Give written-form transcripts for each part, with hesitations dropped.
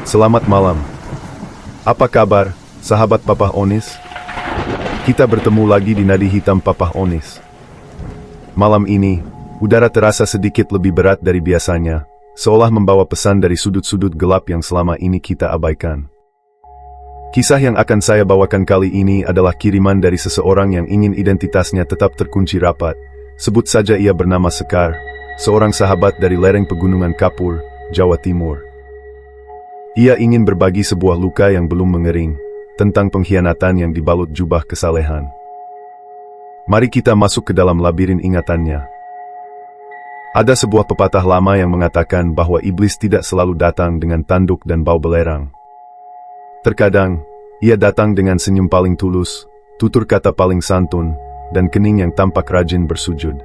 Selamat malam. Apa kabar, sahabat Papa Onis? Kita bertemu lagi di nadi hitam Papa Onis. Malam ini, udara terasa sedikit lebih berat dari biasanya, seolah membawa pesan dari sudut-sudut gelap yang selama ini kita abaikan. Kisah yang akan saya bawakan kali ini adalah kiriman dari seseorang yang ingin identitasnya tetap terkunci rapat. Sebut saja ia bernama Sekar, seorang sahabat dari lereng pegunungan Kapur, Jawa Timur. Ia ingin berbagi sebuah luka yang belum mengering, tentang pengkhianatan yang dibalut jubah kesalehan. Mari kita masuk ke dalam labirin ingatannya. Ada sebuah pepatah lama yang mengatakan bahwa iblis tidak selalu datang dengan tanduk dan bau belerang. Terkadang, ia datang dengan senyum paling tulus, tutur kata paling santun, dan kening yang tampak rajin bersujud.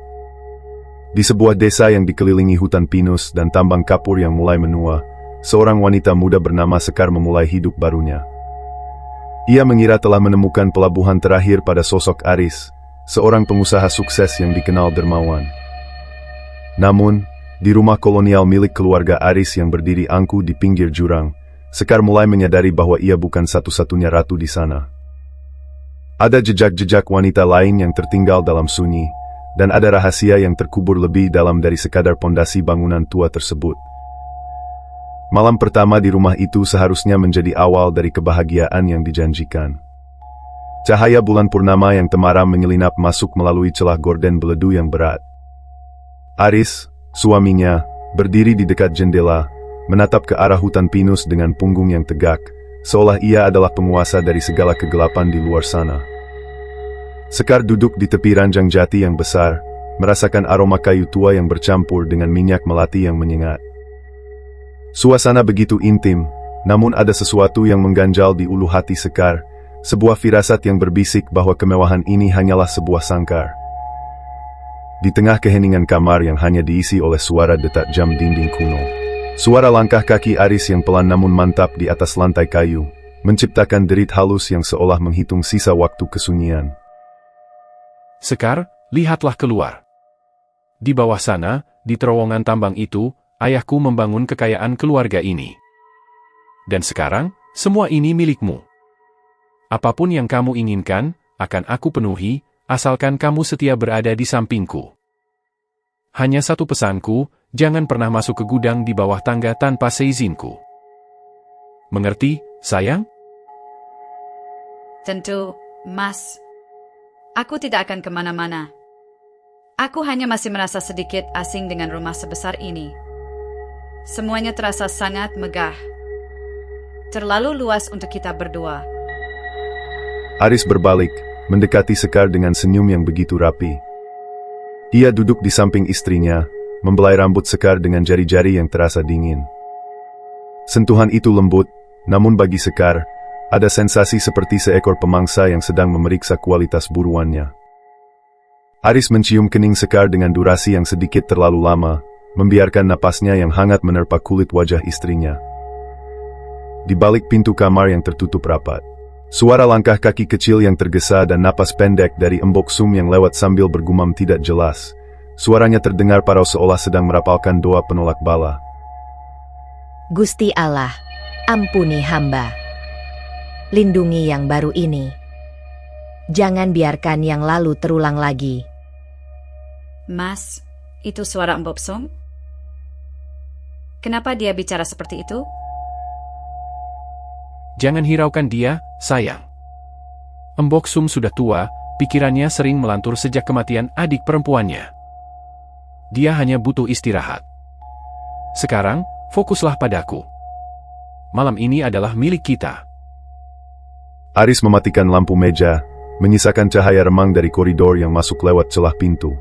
Di sebuah desa yang dikelilingi hutan pinus dan tambang kapur yang mulai menua, seorang wanita muda bernama Sekar memulai hidup barunya. Ia mengira telah menemukan pelabuhan terakhir pada sosok Aris, seorang pengusaha sukses yang dikenal dermawan. Namun, di rumah kolonial milik keluarga Aris yang berdiri angkuh di pinggir jurang, Sekar mulai menyadari bahwa ia bukan satu-satunya ratu di sana. Ada jejak-jejak wanita lain yang tertinggal dalam sunyi, dan ada rahasia yang terkubur lebih dalam dari sekadar pondasi bangunan tua tersebut. Malam pertama di rumah itu seharusnya menjadi awal dari kebahagiaan yang dijanjikan. Cahaya bulan purnama yang temaram menyelinap masuk melalui celah gorden beledu yang berat. Aris, suaminya, berdiri di dekat jendela, menatap ke arah hutan pinus dengan punggung yang tegak, seolah ia adalah penguasa dari segala kegelapan di luar sana. Sekar duduk di tepi ranjang jati yang besar, merasakan aroma kayu tua yang bercampur dengan minyak melati yang menyengat. Suasana begitu intim, namun ada sesuatu yang mengganjal di ulu hati Sekar, sebuah firasat yang berbisik bahwa kemewahan ini hanyalah sebuah sangkar. Di tengah keheningan kamar yang hanya diisi oleh suara detak jam dinding kuno, suara langkah kaki Aris yang pelan namun mantap di atas lantai kayu, menciptakan derit halus yang seolah menghitung sisa waktu kesunyian. Sekar, lihatlah keluar. Di bawah sana, di terowongan tambang itu, ayahku membangun kekayaan keluarga ini. Dan sekarang, semua ini milikmu. Apapun yang kamu inginkan, akan aku penuhi, asalkan kamu setia berada di sampingku. Hanya satu pesanku, jangan pernah masuk ke gudang di bawah tangga tanpa seizinku. Mengerti, sayang? Tentu, Mas. Aku tidak akan kemana-mana. Aku hanya masih merasa sedikit asing dengan rumah sebesar ini. Semuanya terasa sangat megah. Terlalu luas untuk kita berdua. Aris berbalik, mendekati Sekar dengan senyum yang begitu rapi. Ia duduk di samping istrinya, membelai rambut Sekar dengan jari-jari yang terasa dingin. Sentuhan itu lembut, namun bagi Sekar, ada sensasi seperti seekor pemangsa yang sedang memeriksa kualitas buruannya. Aris mencium kening Sekar dengan durasi yang sedikit terlalu lama, membiarkan napasnya yang hangat menerpa kulit wajah istrinya. Di balik pintu kamar yang tertutup rapat, suara langkah kaki kecil yang tergesa dan napas pendek dari Embok Sum yang lewat sambil bergumam tidak jelas. Suaranya terdengar parau seolah sedang merapalkan doa penolak bala. Gusti Allah, ampuni hamba. Lindungi yang baru ini. Jangan biarkan yang lalu terulang lagi. Mas, itu suara Embok Sum? Kenapa dia bicara seperti itu? Jangan hiraukan dia, sayang. Embok Sum sudah tua, pikirannya sering melantur sejak kematian adik perempuannya. Dia hanya butuh istirahat. Sekarang, fokuslah padaku. Malam ini adalah milik kita. Aris mematikan lampu meja, menyisakan cahaya remang dari koridor yang masuk lewat celah pintu.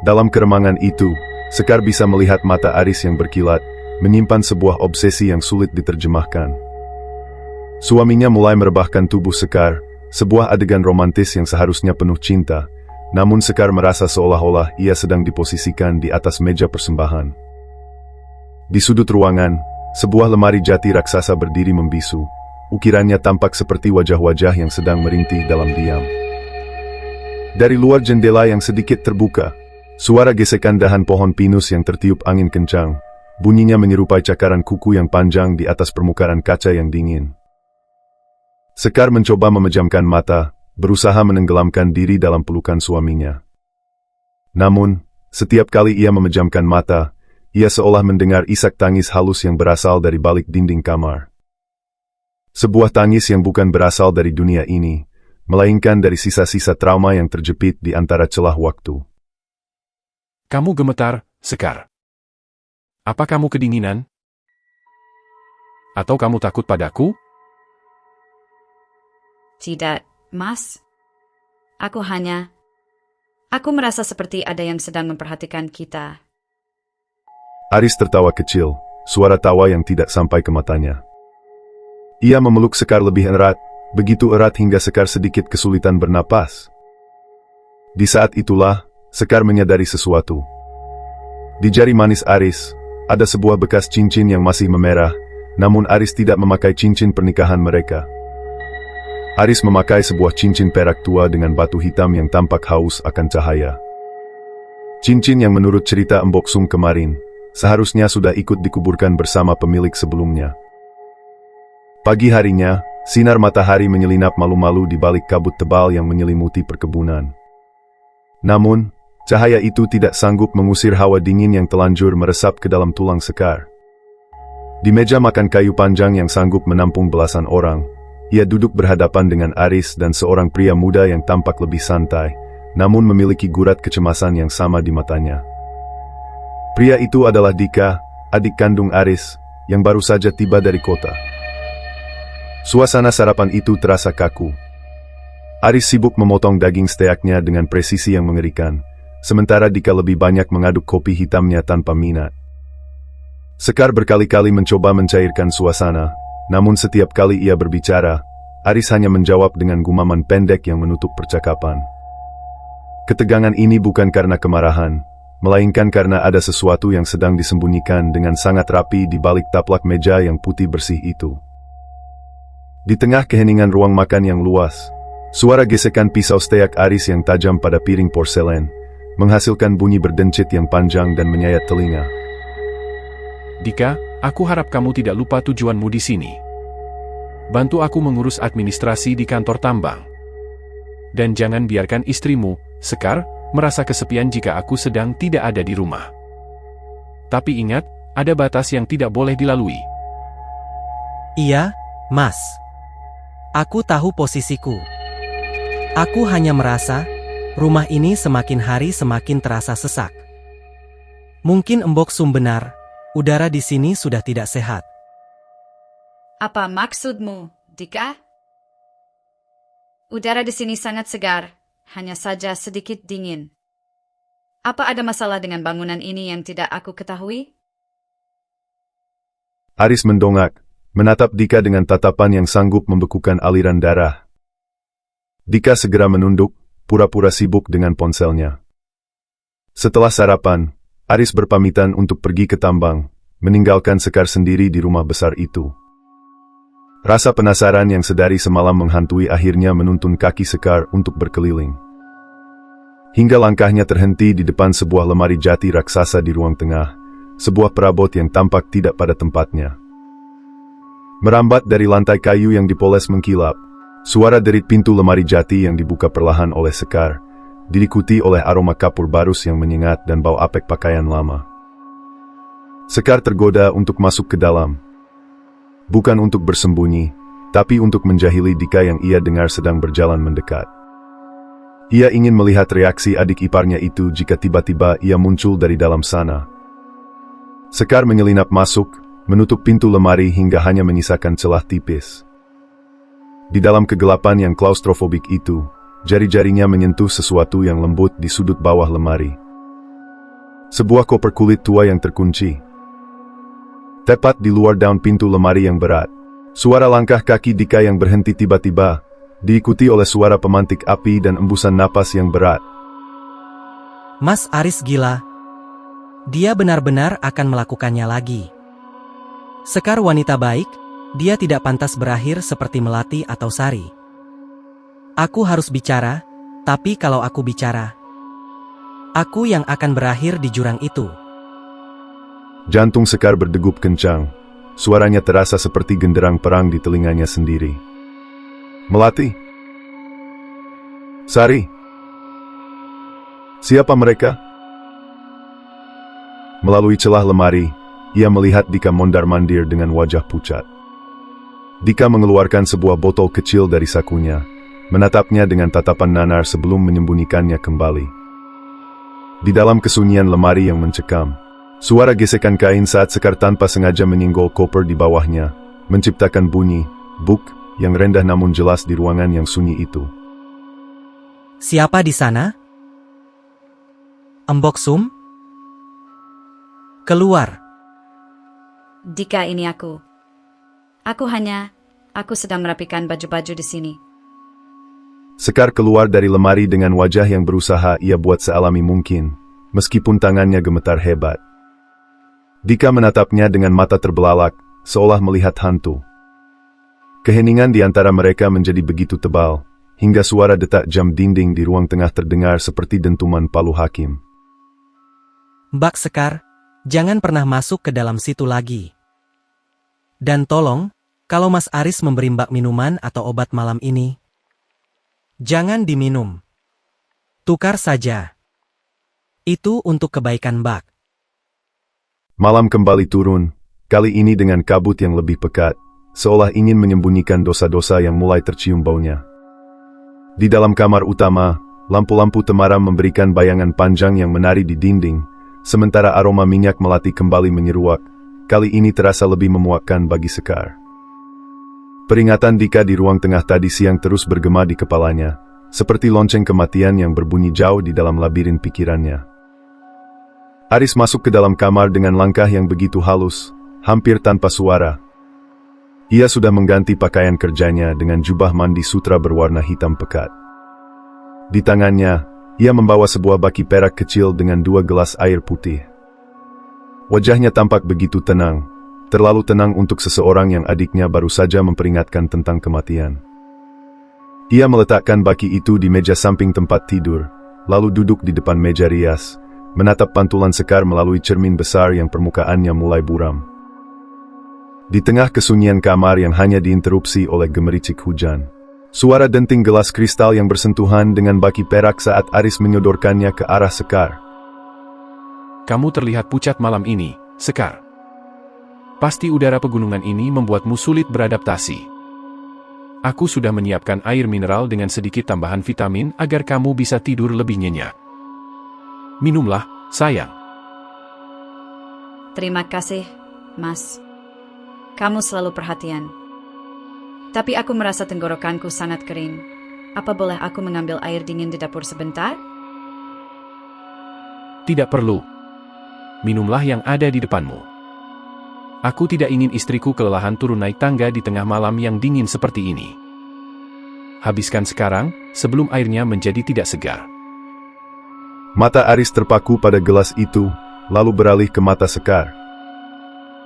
Dalam keremangan itu, Sekar bisa melihat mata Aris yang berkilat, menyimpan sebuah obsesi yang sulit diterjemahkan. Suaminya mulai merebahkan tubuh Sekar, sebuah adegan romantis yang seharusnya penuh cinta, namun Sekar merasa seolah-olah ia sedang diposisikan di atas meja persembahan. Di sudut ruangan, sebuah lemari jati raksasa berdiri membisu, ukirannya tampak seperti wajah-wajah yang sedang merintih dalam diam. Dari luar jendela yang sedikit terbuka, suara gesekan dahan pohon pinus yang tertiup angin kencang, bunyinya menyerupai cakaran kuku yang panjang di atas permukaan kaca yang dingin. Sekar mencoba memejamkan mata, berusaha menenggelamkan diri dalam pelukan suaminya. Namun, setiap kali ia memejamkan mata, ia seolah mendengar isak tangis halus yang berasal dari balik dinding kamar. Sebuah tangis yang bukan berasal dari dunia ini, melainkan dari sisa-sisa trauma yang terjepit di antara celah waktu. Kamu gemetar, Sekar. Apa kamu kedinginan? Atau kamu takut padaku? Tidak, Mas. Aku merasa seperti ada yang sedang memperhatikan kita. Aris tertawa kecil, suara tawa yang tidak sampai ke matanya. Ia memeluk Sekar lebih erat, begitu erat hingga Sekar sedikit kesulitan bernapas. Di saat itulah, Sekar menyadari sesuatu. Di jari manis Aris, ada sebuah bekas cincin yang masih memerah, namun Aris tidak memakai cincin pernikahan mereka. Aris memakai sebuah cincin perak tua dengan batu hitam yang tampak haus akan cahaya. Cincin yang menurut cerita Embok Sung kemarin, seharusnya sudah ikut dikuburkan bersama pemilik sebelumnya. Pagi harinya, sinar matahari menyelinap malu-malu di balik kabut tebal yang menyelimuti perkebunan. Namun, cahaya itu tidak sanggup mengusir hawa dingin yang telanjur meresap ke dalam tulang Sekar. Di meja makan kayu panjang yang sanggup menampung belasan orang, ia duduk berhadapan dengan Aris dan seorang pria muda yang tampak lebih santai, namun memiliki gurat kecemasan yang sama di matanya. Pria itu adalah Dika, adik kandung Aris, yang baru saja tiba dari kota. Suasana sarapan itu terasa kaku. Aris sibuk memotong daging steaknya dengan presisi yang mengerikan, sementara Dika lebih banyak mengaduk kopi hitamnya tanpa minat. Sekar berkali-kali mencoba mencairkan suasana, namun setiap kali ia berbicara, Aris hanya menjawab dengan gumaman pendek yang menutup percakapan. Ketegangan ini bukan karena kemarahan, melainkan karena ada sesuatu yang sedang disembunyikan dengan sangat rapi di balik taplak meja yang putih bersih itu. Di tengah keheningan ruang makan yang luas, suara gesekan pisau steak Aris yang tajam pada piring porselen menghasilkan bunyi berdencit yang panjang dan menyayat telinga. Dika, aku harap kamu tidak lupa tujuanmu di sini. Bantu aku mengurus administrasi di kantor tambang. Dan jangan biarkan istrimu, Sekar, merasa kesepian jika aku sedang tidak ada di rumah. Tapi ingat, ada batas yang tidak boleh dilalui. Iya, Mas. Aku tahu posisiku. Aku hanya merasa, rumah ini semakin hari semakin terasa sesak. Mungkin Embok Sum benar, udara di sini sudah tidak sehat. Apa maksudmu, Dika? Udara di sini sangat segar, hanya saja sedikit dingin. Apa ada masalah dengan bangunan ini yang tidak aku ketahui? Aris mendongak, menatap Dika dengan tatapan yang sanggup membekukan aliran darah. Dika segera menunduk, pura-pura sibuk dengan ponselnya. Setelah sarapan, Aris berpamitan untuk pergi ke tambang, meninggalkan Sekar sendiri di rumah besar itu. Rasa penasaran yang sedari semalam menghantui akhirnya menuntun kaki Sekar untuk berkeliling. Hingga langkahnya terhenti di depan sebuah lemari jati raksasa di ruang tengah, sebuah perabot yang tampak tidak pada tempatnya. Merambat dari lantai kayu yang dipoles mengkilap, suara derit pintu lemari jati yang dibuka perlahan oleh Sekar, diikuti oleh aroma kapur barus yang menyengat dan bau apek pakaian lama. Sekar tergoda untuk masuk ke dalam. Bukan untuk bersembunyi, tapi untuk menjahili Dika yang ia dengar sedang berjalan mendekat. Ia ingin melihat reaksi adik iparnya itu jika tiba-tiba ia muncul dari dalam sana. Sekar menyelinap masuk, menutup pintu lemari hingga hanya menyisakan celah tipis. Di dalam kegelapan yang klaustrofobik itu, jari-jarinya menyentuh sesuatu yang lembut di sudut bawah lemari. Sebuah koper kulit tua yang terkunci. Tepat di luar daun pintu lemari yang berat, suara langkah kaki Dika yang berhenti tiba-tiba, diikuti oleh suara pemantik api dan embusan napas yang berat. Mas Aris gila. Dia benar-benar akan melakukannya lagi. Sekar wanita baik, dia tidak pantas berakhir seperti Melati atau Sari. Aku harus bicara, tapi kalau aku bicara, aku yang akan berakhir di jurang itu. Jantung Sekar berdegup kencang. Suaranya terasa seperti genderang perang di telinganya sendiri. Melati? Sari? Siapa mereka? Melalui celah lemari, ia melihat Dika mondar-mandir dengan wajah pucat. Dika mengeluarkan sebuah botol kecil dari sakunya, menatapnya dengan tatapan nanar sebelum menyembunyikannya kembali. Di dalam kesunyian lemari yang mencekam, suara gesekan kain saat Sekar tanpa sengaja menyinggol koper di bawahnya, menciptakan bunyi, buk, yang rendah namun jelas di ruangan yang sunyi itu. Siapa di sana? Embok Sum? Keluar. Dika, ini aku. Aku sedang merapikan baju-baju di sini. Sekar keluar dari lemari dengan wajah yang berusaha ia buat sealami mungkin, meskipun tangannya gemetar hebat. Dika menatapnya dengan mata terbelalak, seolah melihat hantu. Keheningan di antara mereka menjadi begitu tebal, hingga suara detak jam dinding di ruang tengah terdengar seperti dentuman palu hakim. Mbak Sekar, jangan pernah masuk ke dalam situ lagi. Dan tolong, kalau Mas Aris memberi Mbak minuman atau obat malam ini, jangan diminum. Tukar saja. Itu untuk kebaikan Mbak. Malam kembali turun, kali ini dengan kabut yang lebih pekat, seolah ingin menyembunyikan dosa-dosa yang mulai tercium baunya. Di dalam kamar utama, lampu-lampu temaram memberikan bayangan panjang yang menari di dinding, sementara aroma minyak melati kembali menyeruak, kali ini terasa lebih memuakkan bagi Sekar. Peringatan Dika di ruang tengah tadi siang terus bergema di kepalanya, seperti lonceng kematian yang berbunyi jauh di dalam labirin pikirannya. Aris masuk ke dalam kamar dengan langkah yang begitu halus, hampir tanpa suara. Ia sudah mengganti pakaian kerjanya dengan jubah mandi sutra berwarna hitam pekat. Di tangannya, ia membawa sebuah baki perak kecil dengan 2 gelas air putih. Wajahnya tampak begitu tenang, terlalu tenang untuk seseorang yang adiknya baru saja memperingatkan tentang kematian. Ia meletakkan baki itu di meja samping tempat tidur, lalu duduk di depan meja rias, menatap pantulan Sekar melalui cermin besar yang permukaannya mulai buram. Di tengah kesunyian kamar yang hanya diinterupsi oleh gemericik hujan, suara denting gelas kristal yang bersentuhan dengan baki perak saat Aris menyodorkannya ke arah Sekar. Kamu terlihat pucat malam ini, Sekar. Pasti udara pegunungan ini membuatmu sulit beradaptasi. Aku sudah menyiapkan air mineral dengan sedikit tambahan vitamin agar kamu bisa tidur lebih nyenyak. Minumlah, sayang. Terima kasih, Mas. Kamu selalu perhatian. Tapi aku merasa tenggorokanku sangat kering. Apa boleh aku mengambil air dingin di dapur sebentar? Tidak perlu. Minumlah yang ada di depanmu. Aku tidak ingin istriku kelelahan turun naik tangga di tengah malam yang dingin seperti ini. Habiskan sekarang, sebelum airnya menjadi tidak segar. Mata Aris terpaku pada gelas itu, lalu beralih ke mata Sekar.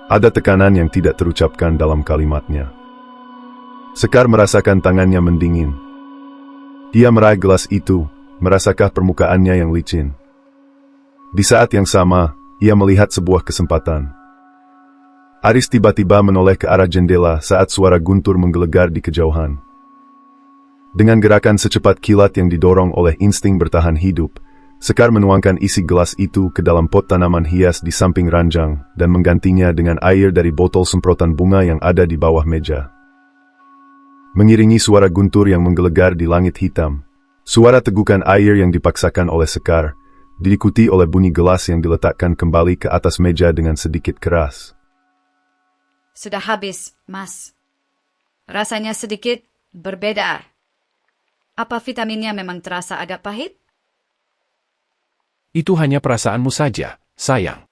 Ada tekanan yang tidak terucapkan dalam kalimatnya. Sekar merasakan tangannya mendingin. Ia meraih gelas itu, merasakah permukaannya yang licin. Di saat yang sama, ia melihat sebuah kesempatan. Aris tiba-tiba menoleh ke arah jendela saat suara guntur menggelegar di kejauhan. Dengan gerakan secepat kilat yang didorong oleh insting bertahan hidup, Sekar menuangkan isi gelas itu ke dalam pot tanaman hias di samping ranjang dan menggantinya dengan air dari botol semprotan bunga yang ada di bawah meja. Mengiringi suara guntur yang menggelegar di langit hitam, suara tegukan air yang dipaksakan oleh Sekar, diikuti oleh bunyi gelas yang diletakkan kembali ke atas meja dengan sedikit keras. Sudah habis, Mas. Rasanya sedikit berbeda. Apa vitaminnya memang terasa agak pahit? Itu hanya perasaanmu saja, sayang.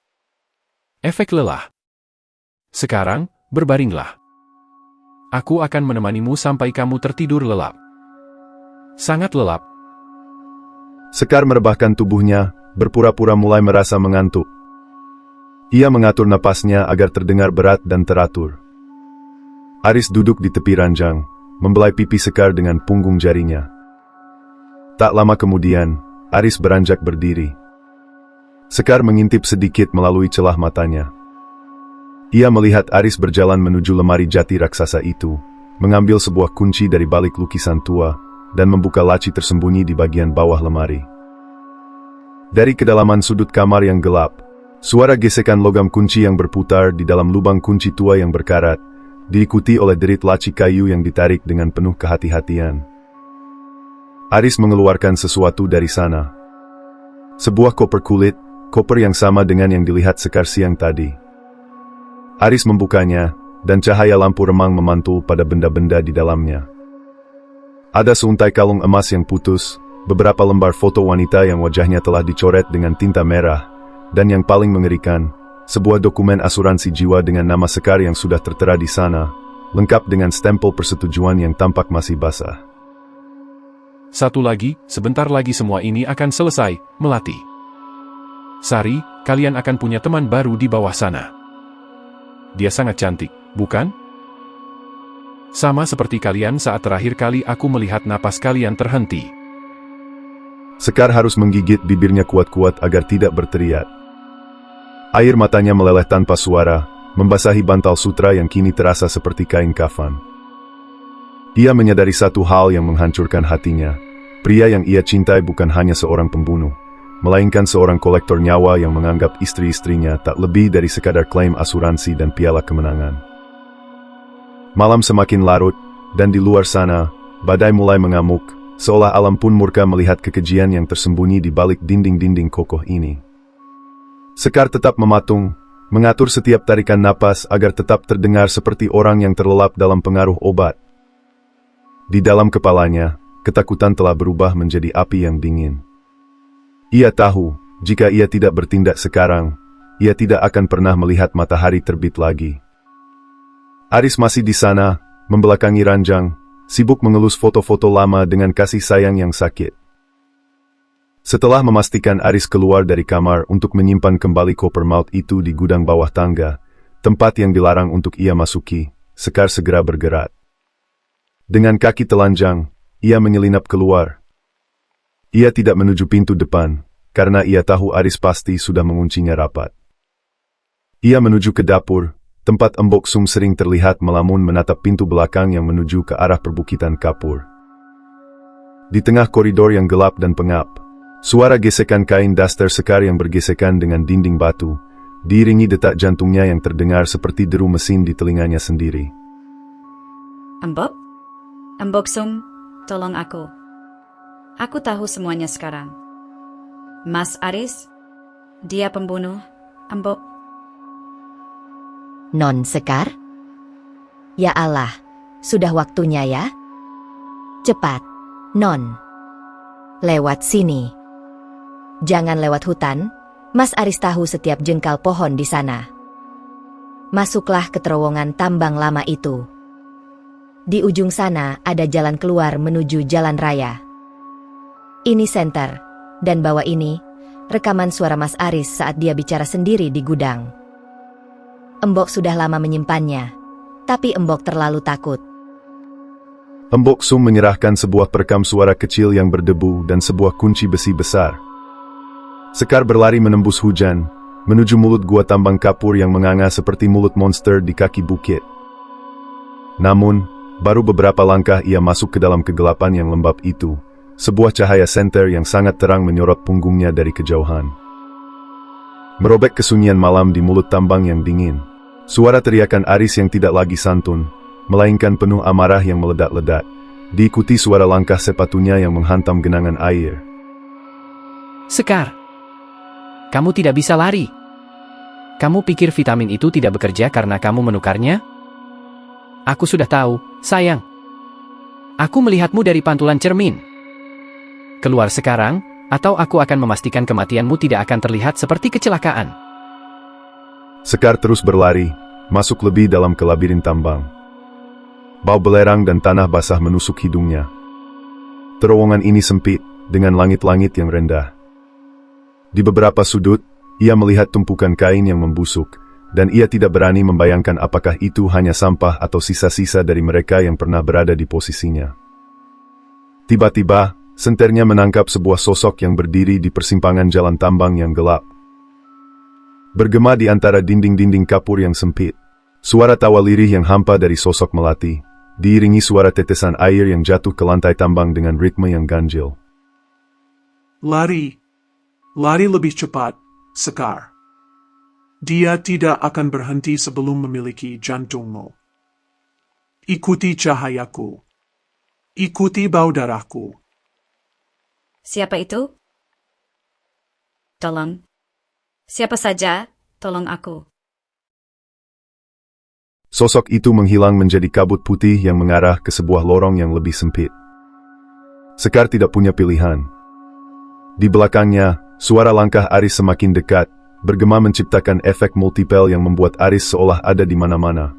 Efek lelah. Sekarang, berbaringlah. Aku akan menemanimu sampai kamu tertidur lelap. Sangat lelap. Sekar merebahkan tubuhnya, berpura-pura mulai merasa mengantuk. Ia mengatur napasnya agar terdengar berat dan teratur. Aris duduk di tepi ranjang, membelai pipi Sekar dengan punggung jarinya. Tak lama kemudian, Aris beranjak berdiri. Sekar mengintip sedikit melalui celah matanya. Ia melihat Aris berjalan menuju lemari jati raksasa itu, mengambil sebuah kunci dari balik lukisan tua, dan membuka laci tersembunyi di bagian bawah lemari. Dari kedalaman sudut kamar yang gelap, suara gesekan logam kunci yang berputar di dalam lubang kunci tua yang berkarat, diikuti oleh derit laci kayu yang ditarik dengan penuh kehati-hatian. Aris mengeluarkan sesuatu dari sana. Sebuah koper kulit, koper yang sama dengan yang dilihat Sekar siang tadi. Aris membukanya, dan cahaya lampu remang memantul pada benda-benda di dalamnya. Ada seuntai kalung emas yang putus, beberapa lembar foto wanita yang wajahnya telah dicoret dengan tinta merah, dan yang paling mengerikan, sebuah dokumen asuransi jiwa dengan nama Sekar yang sudah tertera di sana, lengkap dengan stempel persetujuan yang tampak masih basah. Satu lagi, sebentar lagi semua ini akan selesai, Melati. Sari, kalian akan punya teman baru di bawah sana. Dia sangat cantik, bukan? Sama seperti kalian saat terakhir kali aku melihat napas kalian terhenti. Sekar harus menggigit bibirnya kuat-kuat agar tidak berteriak. Air matanya meleleh tanpa suara, membasahi bantal sutra yang kini terasa seperti kain kafan. Ia menyadari satu hal yang menghancurkan hatinya. Pria yang ia cintai bukan hanya seorang pembunuh, melainkan seorang kolektor nyawa yang menganggap istri-istrinya tak lebih dari sekadar klaim asuransi dan piala kemenangan. Malam semakin larut, dan di luar sana, badai mulai mengamuk, seolah alam pun murka melihat kekejian yang tersembunyi di balik dinding-dinding kokoh ini. Sekar tetap mematung, mengatur setiap tarikan napas agar tetap terdengar seperti orang yang terlelap dalam pengaruh obat. Di dalam kepalanya, ketakutan telah berubah menjadi api yang dingin. Ia tahu, jika ia tidak bertindak sekarang, ia tidak akan pernah melihat matahari terbit lagi. Aris masih di sana, membelakangi ranjang, sibuk mengelus foto-foto lama dengan kasih sayang yang sakit. Setelah memastikan Aris keluar dari kamar untuk menyimpan kembali koper maut itu di gudang bawah tangga, tempat yang dilarang untuk ia masuki, Sekar segera bergerak. Dengan kaki telanjang, ia menyelinap keluar. Ia tidak menuju pintu depan, karena ia tahu Aris pasti sudah menguncinya rapat. Ia menuju ke dapur, tempat Embok Sum sering terlihat melamun menatap pintu belakang yang menuju ke arah perbukitan kapur. Di tengah koridor yang gelap dan pengap, suara gesekan kain daster Sekar yang bergesekan dengan dinding batu, diiringi detak jantungnya yang terdengar seperti deru mesin di telinganya sendiri. Embok Sum, tolong aku. Aku tahu semuanya sekarang. Mas Aris, dia pembunuh, Embok. Non Sekar? Ya Allah, sudah waktunya ya? Cepat, Non. Lewat sini. Jangan lewat hutan, Mas Aris tahu setiap jengkal pohon di sana. Masuklah ke terowongan tambang lama itu. Di ujung sana ada jalan keluar menuju jalan raya. Ini senter, dan bawa ini, rekaman suara Mas Aris saat dia bicara sendiri di gudang. Embok sudah lama menyimpannya, tapi Embok terlalu takut. Embok Sum menyerahkan sebuah perekam suara kecil yang berdebu dan sebuah kunci besi besar. Sekar berlari menembus hujan, menuju mulut gua tambang kapur yang menganga seperti mulut monster di kaki bukit. Namun, baru beberapa langkah ia masuk ke dalam kegelapan yang lembab itu, sebuah cahaya senter yang sangat terang menyorot punggungnya dari kejauhan. Merobek kesunyian malam di mulut tambang yang dingin, suara teriakan Aris yang tidak lagi santun, melainkan penuh amarah yang meledak-ledak, diikuti suara langkah sepatunya yang menghantam genangan air. Sekar, kamu tidak bisa lari. Kamu pikir vitamin itu tidak bekerja karena kamu menukarnya? Aku sudah tahu, sayang. Aku melihatmu dari pantulan cermin. Keluar sekarang, atau aku akan memastikan kematianmu tidak akan terlihat seperti kecelakaan. Sekar terus berlari, masuk lebih dalam ke labirin tambang. Bau belerang dan tanah basah menusuk hidungnya. Terowongan ini sempit, dengan langit-langit yang rendah. Di beberapa sudut, ia melihat tumpukan kain yang membusuk, dan ia tidak berani membayangkan apakah itu hanya sampah atau sisa-sisa dari mereka yang pernah berada di posisinya. Tiba-tiba, senternya menangkap sebuah sosok yang berdiri di persimpangan jalan tambang yang gelap. bergema di antara dinding-dinding kapur yang sempit. Suara tawa lirih yang hampa dari sosok melati, diiringi suara tetesan air yang jatuh ke lantai tambang dengan ritme yang ganjil. Lari. Lari lebih cepat, Sekar. Dia tidak akan berhenti sebelum memiliki jantungmu. Ikuti cahayaku. Ikuti bau darahku. Siapa itu? Tolong. Siapa saja, tolong aku. Sosok itu menghilang menjadi kabut putih yang mengarah ke sebuah lorong yang lebih sempit. Sekar tidak punya pilihan. Di belakangnya, suara langkah Aris semakin dekat, bergema menciptakan efek multipel yang membuat Aris seolah ada di mana-mana.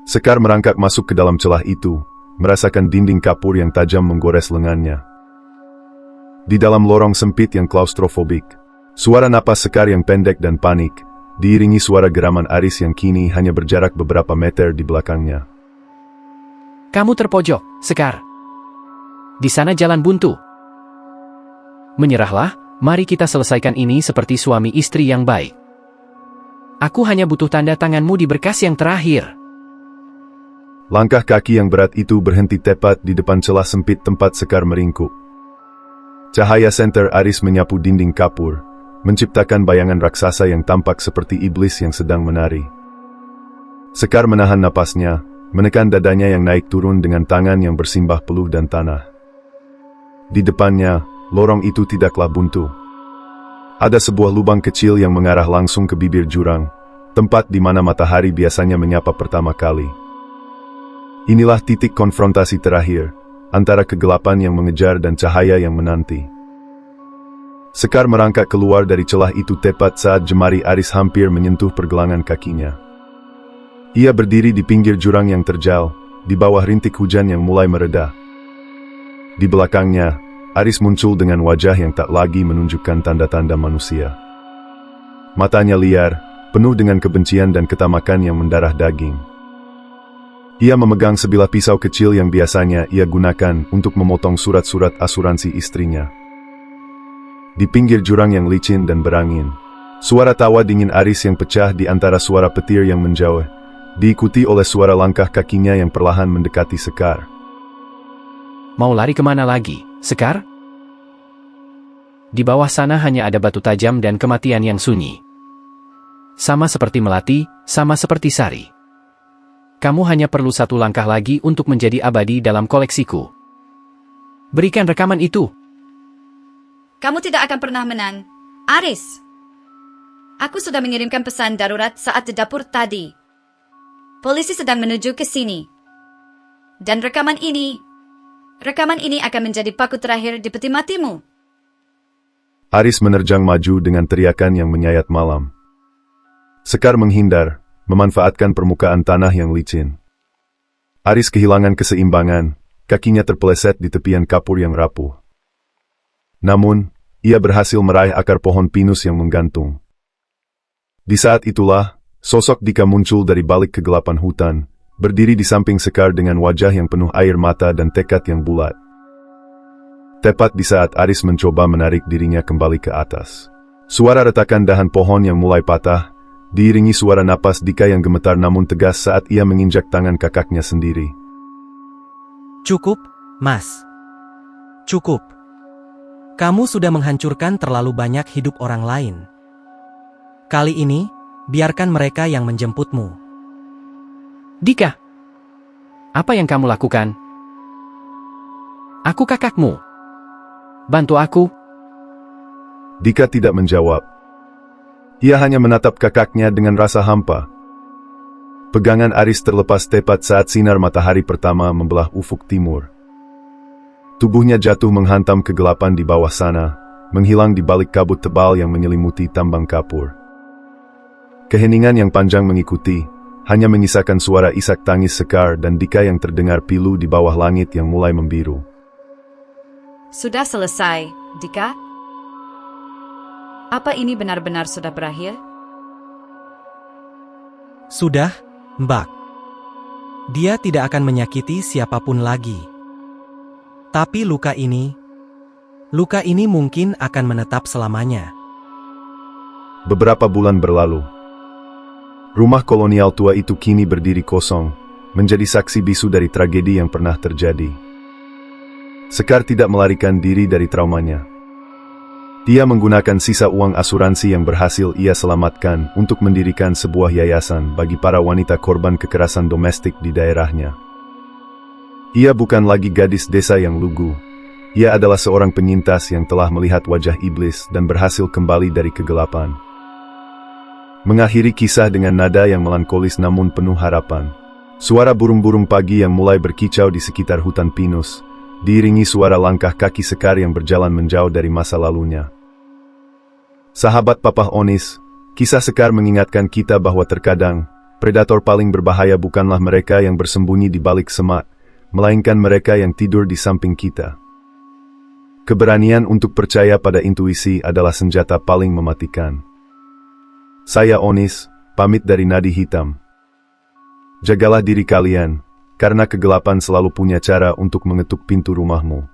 Sekar merangkak masuk ke dalam celah itu, merasakan dinding kapur yang tajam menggores lengannya. Di dalam lorong sempit yang klaustrofobik, suara napas Sekar yang pendek dan panik, diiringi suara geraman Aris yang kini hanya berjarak beberapa meter di belakangnya. Kamu terpojok, Sekar. Di sana jalan buntu. Menyerahlah. Mari kita selesaikan ini seperti suami istri yang baik. Aku hanya butuh tanda tanganmu di berkas yang terakhir. Langkah kaki yang berat itu berhenti tepat di depan celah sempit tempat Sekar meringkuk. Cahaya senter Aris menyapu dinding kapur, menciptakan bayangan raksasa yang tampak seperti iblis yang sedang menari. Sekar menahan napasnya, menekan dadanya yang naik turun dengan tangan yang bersimbah peluh dan tanah. Di depannya, lorong itu tidaklah buntu. Ada sebuah lubang kecil yang mengarah langsung ke bibir jurang, tempat di mana matahari biasanya menyapa pertama kali. Inilah titik konfrontasi terakhir, antara kegelapan yang mengejar dan cahaya yang menanti. Sekar merangkak keluar dari celah itu tepat saat jemari Aris hampir menyentuh pergelangan kakinya. Ia berdiri di pinggir jurang yang terjal, di bawah rintik hujan yang mulai mereda. Di belakangnya, Aris muncul dengan wajah yang tak lagi menunjukkan tanda-tanda manusia. Matanya liar, penuh dengan kebencian dan ketamakan yang mendarah daging. Ia memegang sebilah pisau kecil yang biasanya ia gunakan untuk memotong surat-surat asuransi istrinya. Di pinggir jurang yang licin dan berangin, suara tawa dingin Aris yang pecah di antara suara petir yang menjauh, diikuti oleh suara langkah kakinya yang perlahan mendekati Sekar. Mau lari kemana lagi, Sekar? Di bawah sana hanya ada batu tajam dan kematian yang sunyi. Sama seperti Melati, sama seperti Sari. Kamu hanya perlu satu langkah lagi untuk menjadi abadi dalam koleksiku. Berikan rekaman itu. Kamu tidak akan pernah menang. Aris! Aku sudah mengirimkan pesan darurat saat di dapur tadi. Polisi sedang menuju ke sini. Dan rekaman ini akan menjadi paku terakhir di peti matimu. Aris menerjang maju dengan teriakan yang menyayat malam. Sekar menghindar, memanfaatkan permukaan tanah yang licin. Aris kehilangan keseimbangan, kakinya terpeleset di tepian kapur yang rapuh. Namun, ia berhasil meraih akar pohon pinus yang menggantung. Di saat itulah, sosok Dika muncul dari balik kegelapan hutan, berdiri di samping Sekar dengan wajah yang penuh air mata dan tekad yang bulat. Tepat di saat Aris mencoba menarik dirinya kembali ke atas, suara retakan dahan pohon yang mulai patah, diiringi suara napas Dika yang gemetar namun tegas saat ia menginjak tangan kakaknya sendiri. Cukup, Mas. Cukup. Kamu sudah menghancurkan terlalu banyak hidup orang lain. Kali ini, biarkan mereka yang menjemputmu. Dika, apa yang kamu lakukan? Aku kakakmu. Bantu aku. Dika tidak menjawab. Ia hanya menatap kakaknya dengan rasa hampa. Pegangan Aris terlepas tepat saat sinar matahari pertama membelah ufuk timur. Tubuhnya jatuh menghantam kegelapan di bawah sana, menghilang di balik kabut tebal yang menyelimuti tambang kapur. Keheningan yang panjang mengikuti, hanya menyisakan suara isak tangis Sekar dan Dika yang terdengar pilu di bawah langit yang mulai membiru. Sudah selesai, Dika? Apa ini benar-benar sudah berakhir? Sudah, Mbak. Dia tidak akan menyakiti siapapun lagi. Tapi luka ini mungkin akan menetap selamanya. Beberapa bulan berlalu. Rumah kolonial tua itu kini berdiri kosong, menjadi saksi bisu dari tragedi yang pernah terjadi. Sekar tidak melarikan diri dari traumanya. Dia menggunakan sisa uang asuransi yang berhasil ia selamatkan untuk mendirikan sebuah yayasan bagi para wanita korban kekerasan domestik di daerahnya. Ia bukan lagi gadis desa yang lugu. Ia adalah seorang penyintas yang telah melihat wajah iblis dan berhasil kembali dari kegelapan. Mengakhiri kisah dengan nada yang melankolis namun penuh harapan. Suara burung-burung pagi yang mulai berkicau di sekitar hutan pinus, diiringi suara langkah kaki Sekar yang berjalan menjauh dari masa lalunya. Sahabat Papa Onis, kisah Sekar mengingatkan kita bahwa terkadang, predator paling berbahaya bukanlah mereka yang bersembunyi di balik semak, melainkan mereka yang tidur di samping kita. Keberanian untuk percaya pada intuisi adalah senjata paling mematikan. Saya Onis, pamit dari Nadi Hitam. Jagalah diri kalian, karena kegelapan selalu punya cara untuk mengetuk pintu rumahmu.